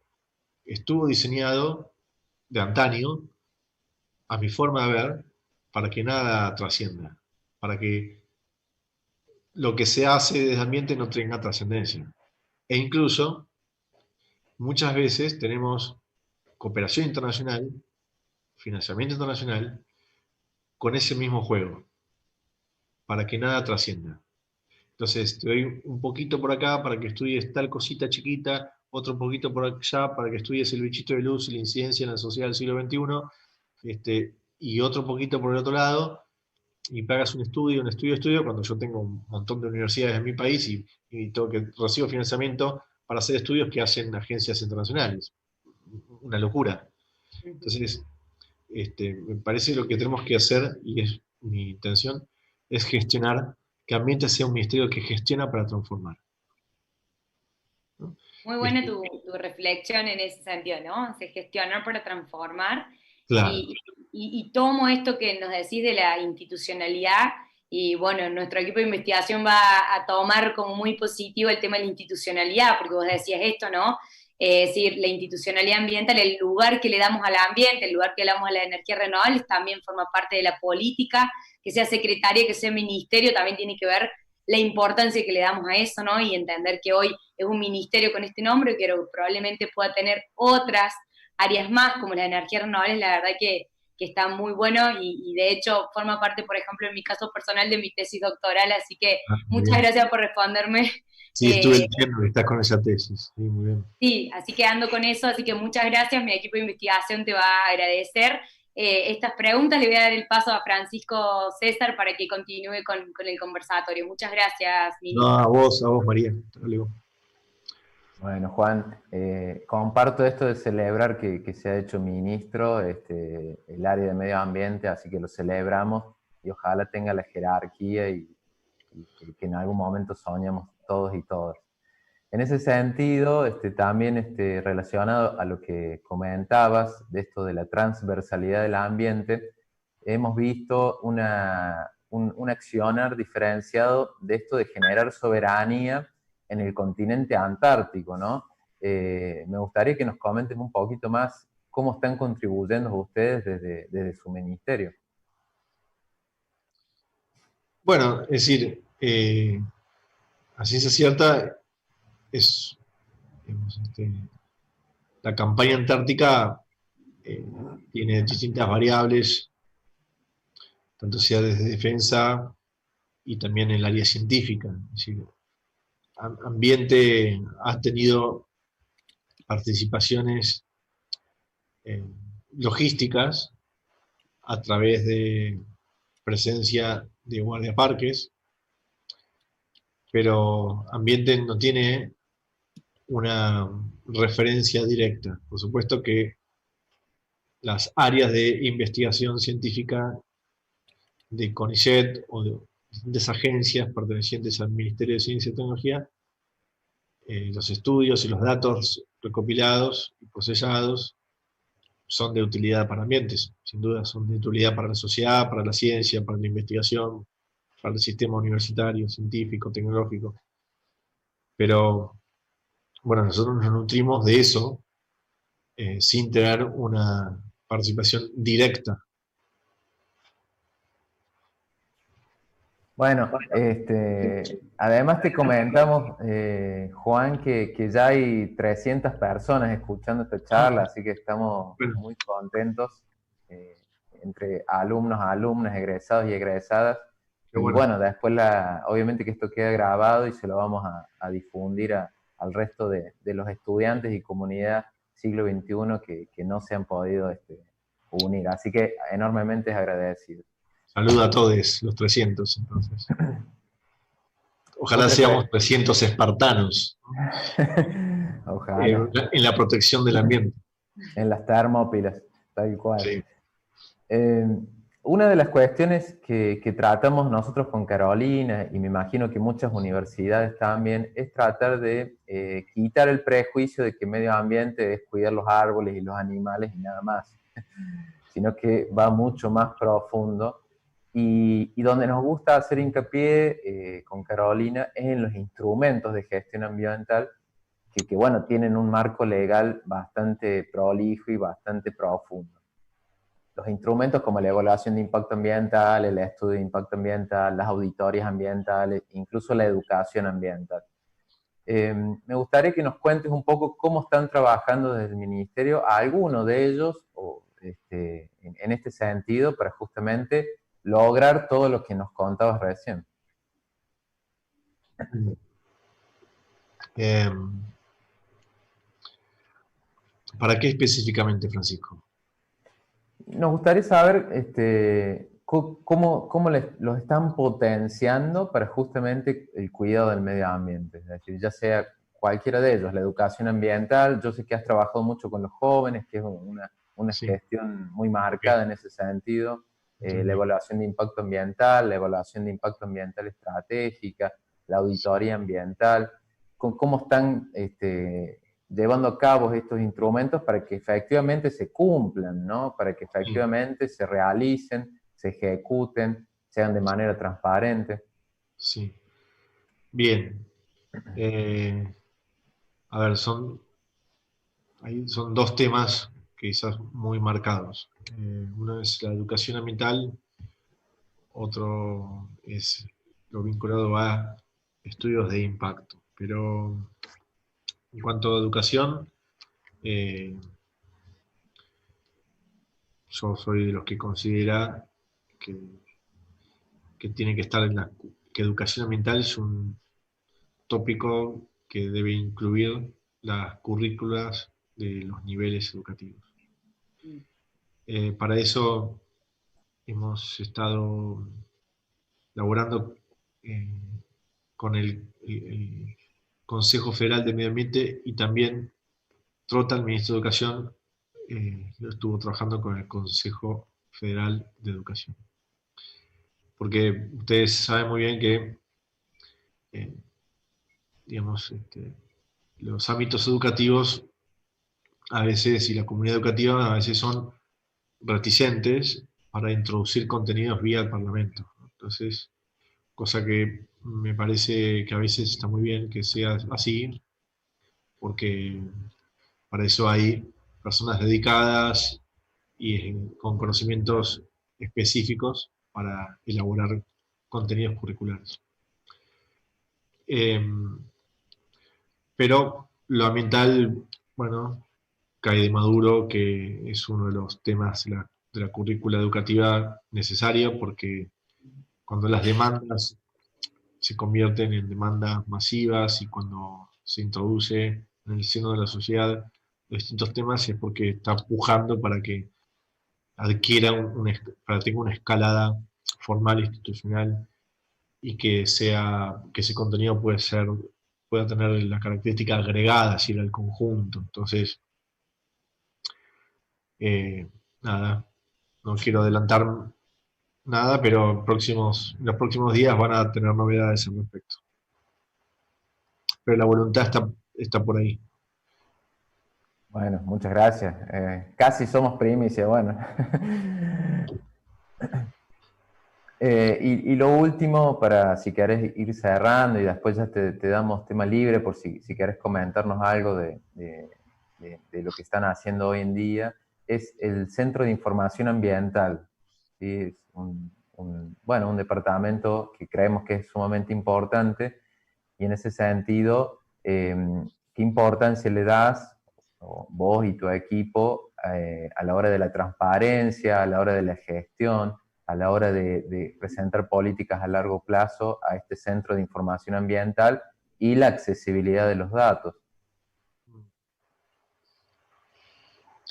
estuvo diseñado de antaño, a mi forma de ver, para que nada trascienda, para que lo que se hace desde ambiente no tenga trascendencia. E incluso, muchas veces tenemos cooperación internacional, financiamiento internacional, con ese mismo juego, para que nada trascienda. Entonces, te doy un poquito por acá para que estudies tal cosita chiquita, otro poquito por allá para que estudies el bichito de luz y la incidencia en la sociedad del siglo XXI, y otro poquito por el otro lado, y pagas un estudio, cuando yo tengo un montón de universidades en mi país y tengo que recibo financiamiento para hacer estudios que hacen agencias internacionales. Una locura. Entonces, me parece lo que tenemos que hacer, y es mi intención, es gestionar, que ambiente sea un ministerio que gestiona para transformar. ¿no? Muy buena tu reflexión en ese sentido, ¿no? Se gestionar para transformar. Claro. Y tomo esto que nos decís de la institucionalidad, y bueno, nuestro equipo de investigación va a tomar como muy positivo el tema de la institucionalidad, porque vos decías esto, ¿no? Es decir, la institucionalidad ambiental, el lugar que le damos al ambiente, el lugar que le damos a las energías renovables, también forma parte de la política, que sea secretaria, que sea ministerio, también tiene que ver la importancia que le damos a eso, ¿no? Y entender que hoy es un ministerio con este nombre, que probablemente pueda tener otras áreas más, como las energías renovables, la verdad que está muy bueno y de hecho forma parte, por ejemplo, en mi caso personal de mi tesis doctoral, así que Muy muchas bien. gracias por responderme. Sí, estuve leyendo que estás con esa tesis. Sí, muy bien. Sí, así que ando con eso, así que muchas gracias, mi equipo de investigación te va a agradecer. Estas preguntas le voy a dar el paso a Francisco César para que continúe con el conversatorio. Muchas gracias, No, ministro. a vos, María. Hasta luego. Bueno, Juan, comparto esto de celebrar que se ha hecho ministro el área de medio ambiente, así que lo celebramos y ojalá tenga la jerarquía y que en algún momento soñemos todos y todas. En ese sentido, también relacionado a lo que comentabas de esto de la transversalidad del ambiente, hemos visto un accionar diferenciado de esto de generar soberanía en el continente antártico, ¿no? Me gustaría que nos comenten un poquito más cómo están contribuyendo ustedes desde su ministerio. Bueno, es decir, a ciencia cierta es, digamos, la campaña antártica tiene distintas variables, tanto sea desde defensa y también en el área científica. Es decir, ambiente ha tenido participaciones logísticas a través de presencia de guardiaparques, pero ambiente no tiene una referencia directa. Por supuesto que las áreas de investigación científica de CONICET o de distintas agencias pertenecientes al Ministerio de Ciencia y Tecnología, los estudios y los datos recopilados y procesados son de utilidad para ambientes, sin duda son de utilidad para la sociedad, para la ciencia, para la investigación, para el sistema universitario, científico, tecnológico. Pero, bueno, nosotros nos nutrimos de eso sin tener una participación directa. Bueno, además te comentamos, Juan, que ya hay 300 personas escuchando esta charla, así que estamos muy contentos entre alumnos, alumnas, egresados y egresadas. Y bueno, después obviamente que esto queda grabado y se lo vamos a difundir al resto de los estudiantes y comunidad siglo XXI que no se han podido unir. Así que enormemente agradecido. Saludo a todos, los 300, entonces. Ojalá seamos 300 espartanos. Ojalá. En la protección del ambiente. En las termópilas, tal cual. Sí. Una de las cuestiones que tratamos nosotros con Carolina, y me imagino que muchas universidades también, es tratar de quitar el prejuicio de que medio ambiente es cuidar los árboles y los animales y nada más, sino que va mucho más profundo. Y donde nos gusta hacer hincapié con Carolina es en los instrumentos de gestión ambiental que bueno, tienen un marco legal bastante prolijo y bastante profundo. Los instrumentos como la evaluación de impacto ambiental, el estudio de impacto ambiental, las auditorías ambientales, incluso la educación ambiental. Me gustaría que nos cuentes un poco cómo están trabajando desde el Ministerio a alguno de ellos en este sentido para justamente lograr todo lo que nos contabas recién. ¿Para qué específicamente, Francisco? Nos gustaría saber cómo los están potenciando para justamente el cuidado del medio ambiente. Es decir, ya sea cualquiera de ellos, la educación ambiental, yo sé que has trabajado mucho con los jóvenes, que es una Sí. gestión muy marcada en ese sentido. La evaluación de impacto ambiental, la evaluación de impacto ambiental estratégica, la auditoría ambiental. con cómo están llevando a cabo estos instrumentos para que efectivamente se cumplan, ¿no? Para que efectivamente se realicen, se ejecuten, sean de manera transparente. Sí. Bien. A ver, son dos temas quizás muy marcados. Uno es la educación ambiental, otro es lo vinculado a estudios de impacto. Pero en cuanto a educación, yo soy de los que considera que tiene que estar que educación ambiental es un tópico que debe incluir las currículas de los niveles educativos. Para eso hemos estado laborando con el Consejo Federal de Medio Ambiente, y también Trota, el ministro de Educación, estuvo trabajando con el Consejo Federal de Educación. Porque ustedes saben muy bien que digamos, los ámbitos educativos a veces, y la comunidad educativa a veces son reticentes para introducir contenidos vía el Parlamento. Entonces, cosa que me parece que a veces está muy bien que sea así, porque para eso hay personas dedicadas y con conocimientos específicos para elaborar contenidos curriculares. Pero lo ambiental, bueno, cae de maduro, que es uno de los temas de la currícula educativa necesaria, porque cuando las demandas se convierten en demandas masivas y cuando se introduce en el seno de la sociedad los distintos temas, es porque está pujando para que adquiera para que tenga una escalada formal, institucional, y que ese contenido pueda tener la característica agregada, es decir, al conjunto. Entonces, nada, no quiero adelantar nada, pero en los próximos días van a tener novedades al respecto. Pero la voluntad está por ahí. Bueno, muchas gracias. Casi somos primicia, bueno. Y lo último, para si querés ir cerrando y después ya te damos tema libre por si querés comentarnos algo de lo que están haciendo hoy en día, es el Centro de Información Ambiental. ¿Sí? Es un departamento que creemos que es sumamente importante, y en ese sentido, ¿qué importancia le das vos y tu equipo a la hora de la transparencia, a la hora de la gestión, a la hora de presentar políticas a largo plazo a este Centro de Información Ambiental y la accesibilidad de los datos?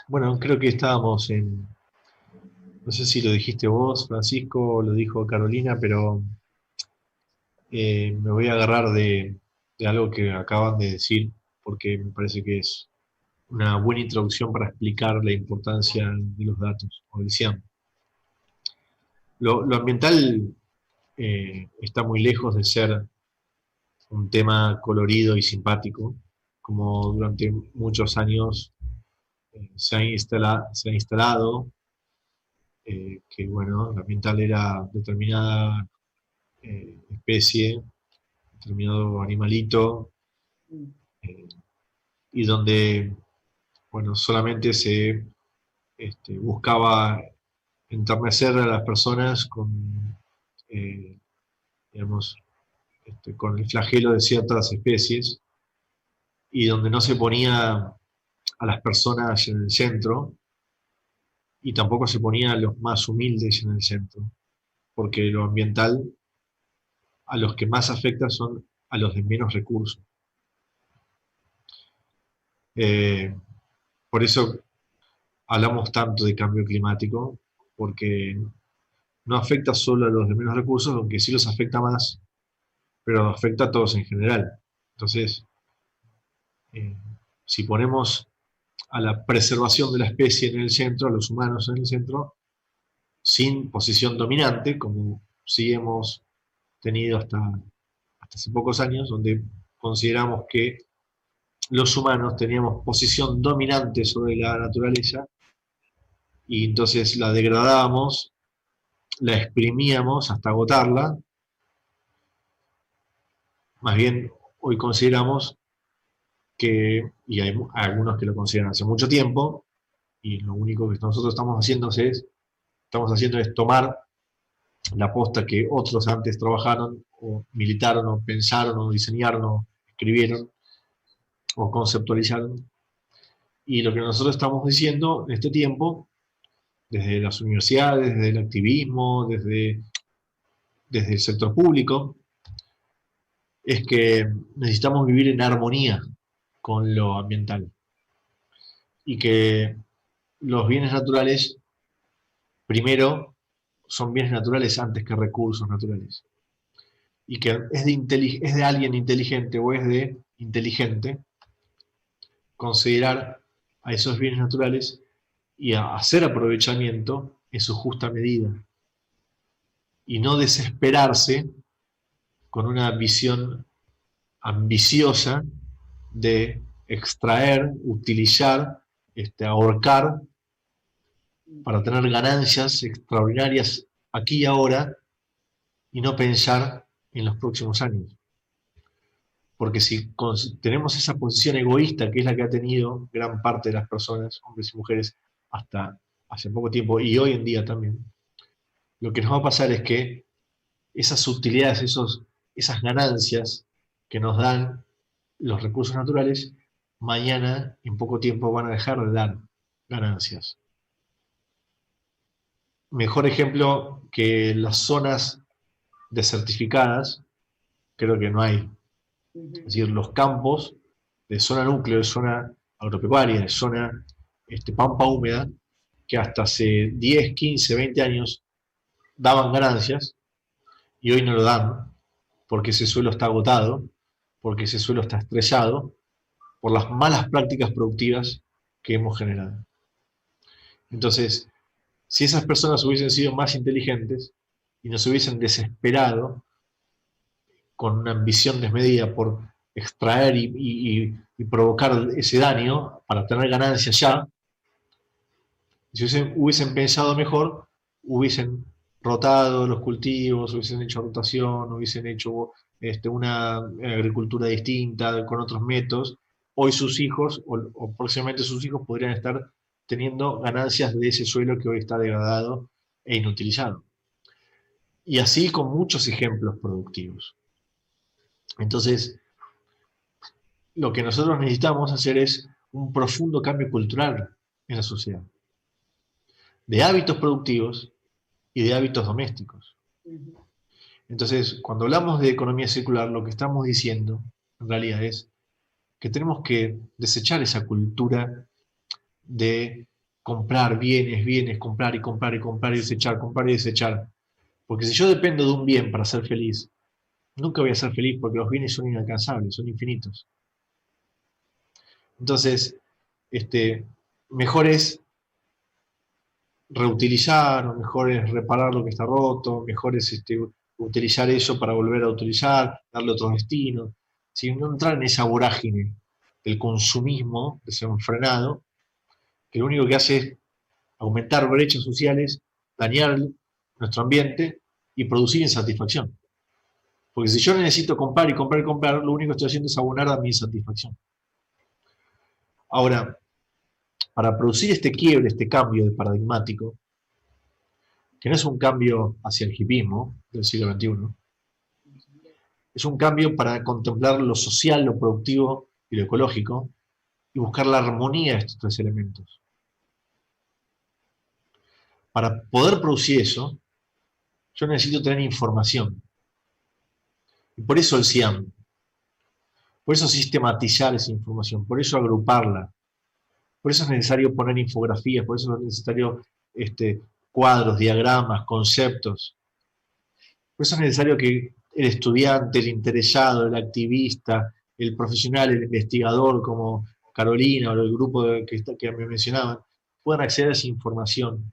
Bueno, creo que estábamos no sé si lo dijiste vos, Francisco, o lo dijo Carolina, pero me voy a agarrar de algo que acaban de decir, porque me parece que es una buena introducción para explicar la importancia de los datos, como decían. Lo ambiental está muy lejos de ser un tema colorido y simpático, como durante muchos años se ha instalado, que bueno, lo ambiental era determinada especie, determinado animalito, y donde, bueno, solamente se buscaba enternecer a las personas digamos, con el flagelo de ciertas especies, y donde no se ponía a las personas en el centro, y tampoco se ponía a los más humildes en el centro, porque lo ambiental a los que más afecta son a los de menos recursos. Por eso hablamos tanto de cambio climático, porque no afecta solo a los de menos recursos, aunque sí los afecta más, pero afecta a todos en general. Entonces, si ponemos a la preservación de la especie en el centro, a los humanos en el centro, sin posición dominante, como sí hemos tenido hasta hace pocos años, donde consideramos que los humanos teníamos posición dominante sobre la naturaleza y entonces la degradábamos, la exprimíamos hasta agotarla. Más bien, hoy consideramos que, y hay algunos que lo consideran hace mucho tiempo, y lo único que nosotros estamos haciendo es tomar la posta que otros antes trabajaron, o militaron, o pensaron, o diseñaron, o escribieron, o conceptualizaron. Y lo que nosotros estamos diciendo en este tiempo, desde las universidades, desde el activismo, desde el sector público, es que necesitamos vivir en armonía con lo ambiental. Y que los bienes naturales, primero, son bienes naturales antes que recursos naturales. Y que es de alguien inteligente o es de inteligente considerar a esos bienes naturales y a hacer aprovechamiento en su justa medida. Y no desesperarse con una visión ambiciosa de extraer, utilizar, ahorcar para tener ganancias extraordinarias aquí y ahora y no pensar en los próximos años. Porque si tenemos esa posición egoísta, que es la que ha tenido gran parte de las personas, hombres y mujeres, hasta hace poco tiempo y hoy en día también, lo que nos va a pasar es que esas utilidades, esas ganancias que nos dan los recursos naturales, mañana, en poco tiempo, van a dejar de dar ganancias. Mejor ejemplo que las zonas desertificadas, creo que no hay. Es decir, los campos de zona núcleo, de zona agropecuaria, de zona pampa húmeda, que hasta hace 10, 15, 20 años daban ganancias, y hoy no lo dan, porque ese suelo está agotado, porque ese suelo está estrellado, por las malas prácticas productivas que hemos generado. Entonces, si esas personas hubiesen sido más inteligentes y no se hubiesen desesperado con una ambición desmedida por extraer y provocar ese daño para tener ganancias ya, si hubiesen pensado mejor, hubiesen rotado los cultivos, hubiesen hecho rotación, hubiesen hecho una agricultura distinta, con otros métodos. Hoy sus hijos, o próximamente sus hijos, podrían estar teniendo ganancias de ese suelo que hoy está degradado e inutilizado. Y así con muchos ejemplos productivos. Entonces, lo que nosotros necesitamos hacer es un profundo cambio cultural en la sociedad, de hábitos productivos y de hábitos domésticos. Entonces, cuando hablamos de economía circular, lo que estamos diciendo, en realidad, es que tenemos que desechar esa cultura de comprar bienes, comprar y comprar y comprar y desechar, comprar y desechar. Porque si yo dependo de un bien para ser feliz, nunca voy a ser feliz porque los bienes son inalcanzables, son infinitos. Entonces, mejor es reutilizar, o mejor es reparar lo que está roto, mejor es utilizar eso para volver a utilizar, darle otro destino, sin no entrar en esa vorágine del consumismo desenfrenado, que lo único que hace es aumentar brechas sociales, dañar nuestro ambiente y producir insatisfacción. Porque si yo necesito comprar y comprar y comprar, lo único que estoy haciendo es abonar a mi insatisfacción. Ahora, para producir este quiebre, este cambio de paradigmático, que no es un cambio hacia el hipismo del siglo XXI, es un cambio para contemplar lo social, lo productivo y lo ecológico, y buscar la armonía de estos tres elementos. Para poder producir eso, yo necesito tener información. Y por eso el CIAM, por eso sistematizar esa información, por eso agruparla, por eso es necesario poner infografías, por eso es necesario cuadros, diagramas, conceptos. Por eso es necesario que el estudiante, el interesado, el activista, el profesional, el investigador como Carolina o el grupo que me mencionaban, puedan acceder a esa información,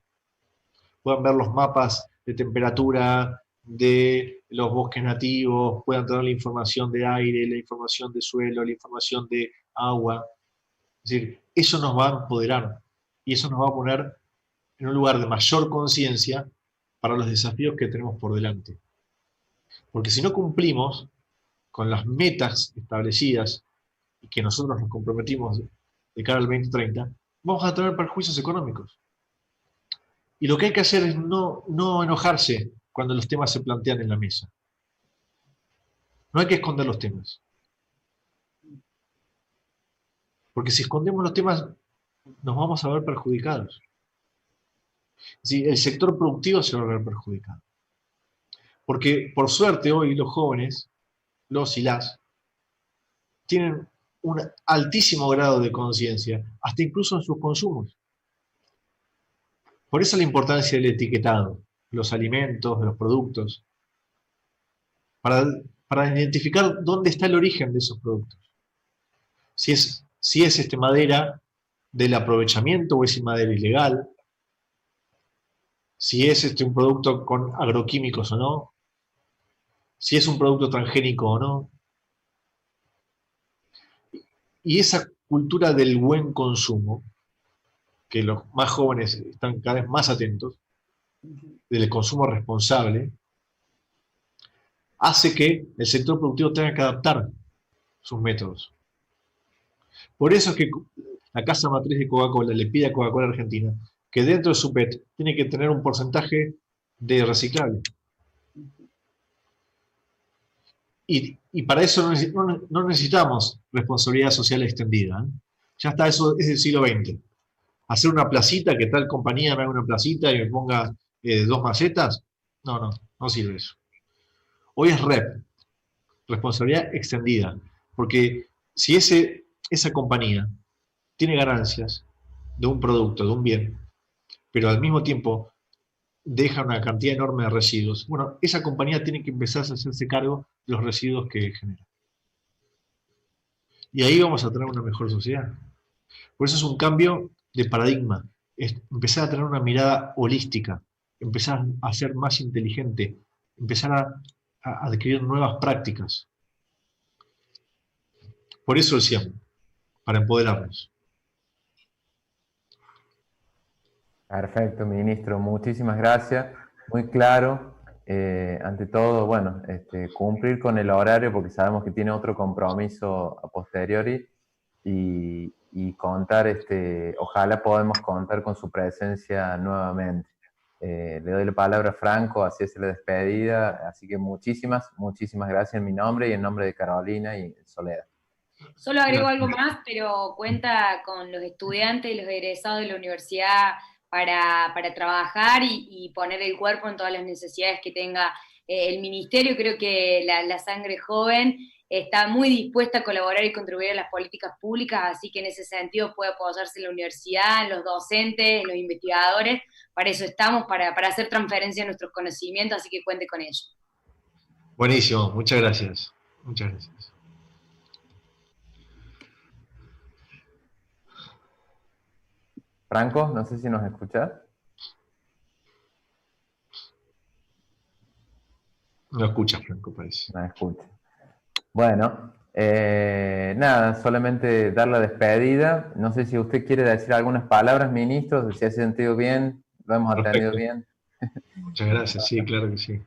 puedan ver los mapas de temperatura, de los bosques nativos, puedan tener la información de aire, la información de suelo, la información de agua. Es decir, eso nos va a empoderar y eso nos va a poner en un lugar de mayor conciencia para los desafíos que tenemos por delante. Porque si no cumplimos con las metas establecidas y que nosotros nos comprometimos de cara al 2030, vamos a tener perjuicios económicos. Y lo que hay que hacer es no enojarse cuando los temas se plantean en la mesa. No hay que esconder los temas. Porque si escondemos los temas, nos vamos a ver perjudicados. Sí, el sector productivo se va a ver perjudicado. Porque, por suerte, hoy los jóvenes, los y las, tienen un altísimo grado de conciencia, hasta incluso en sus consumos. Por eso la importancia del etiquetado, de los alimentos, de los productos, para identificar dónde está el origen de esos productos. Si es madera del aprovechamiento o es madera ilegal, si es un producto con agroquímicos o no, si es un producto transgénico o no. Y esa cultura del buen consumo, que los más jóvenes están cada vez más atentos, del consumo responsable, hace que el sector productivo tenga que adaptar sus métodos. Por eso es que la casa matriz de Coca-Cola le pide a Coca-Cola Argentina que dentro de su PET tiene que tener un porcentaje de reciclable. Y para eso no necesitamos responsabilidad social extendida, ¿eh? Ya está, eso es del siglo XX. Hacer una placita, que tal compañía me haga una placita y me ponga 2 macetas, no sirve eso. Hoy es REP, responsabilidad extendida, porque si esa compañía tiene ganancias de un producto, de un bien, pero al mismo tiempo deja una cantidad enorme de residuos, bueno, esa compañía tiene que empezar a hacerse cargo de los residuos que genera. Y ahí vamos a tener una mejor sociedad. Por eso es un cambio de paradigma, es empezar a tener una mirada holística, empezar a ser más inteligente, empezar a adquirir nuevas prácticas. Por eso el CIAM, para empoderarnos. Perfecto, ministro. Muchísimas gracias. Muy claro. Ante todo, bueno, cumplir con el horario porque sabemos que tiene otro compromiso a posteriori y contar, ojalá podamos contar con su presencia nuevamente. Le doy la palabra a Franco, así es la despedida. Así que muchísimas gracias en mi nombre y en nombre de Carolina y Soledad. Solo agrego algo más, pero cuenta con los estudiantes y los egresados de la universidad para trabajar y poner el cuerpo en todas las necesidades que tenga el ministerio. Creo que la sangre joven está muy dispuesta a colaborar y contribuir a las políticas públicas, así que en ese sentido puede apoyarse en la universidad, en los docentes, en los investigadores. Para eso estamos, para hacer transferencia de nuestros conocimientos, así que cuente con ello. Buenísimo, muchas gracias. Muchas gracias. Franco, no sé si nos escuchás. No escucha, Franco, parece. No escucha. Bueno, nada, solamente dar la despedida. No sé si usted quiere decir algunas palabras, ministro, si ha sentido bien, lo hemos atendido bien. Muchas gracias, sí, claro que sí.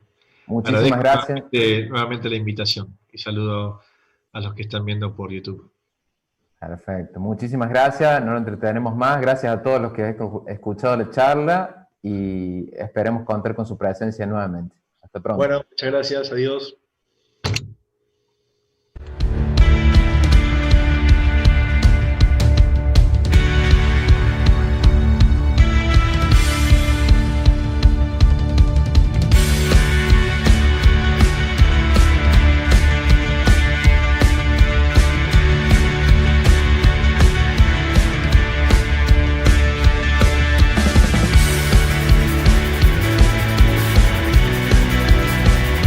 Muchísimas gracias. Nuevamente la invitación y saludo a los que están viendo por YouTube. Perfecto, muchísimas gracias, no lo entretenemos más, gracias a todos los que han escuchado la charla y esperemos contar con su presencia nuevamente. Hasta pronto. Bueno, muchas gracias, adiós.